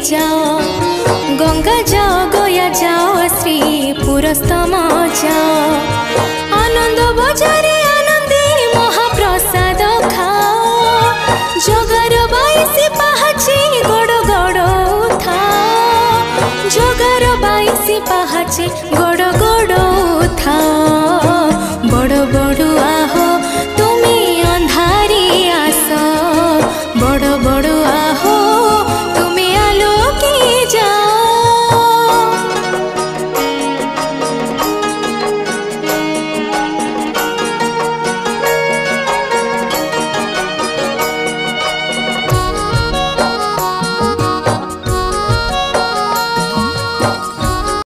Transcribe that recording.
जाओ गंगा जाओ गया जाओ श्री पुरस्तम जाओ आनंद बजारे आनंदे महाप्रसाद खाओ जगार बाईसी पाहाचे गड़ गड़ उठाओ जगार बाईसी पाहाचे गड़ गड़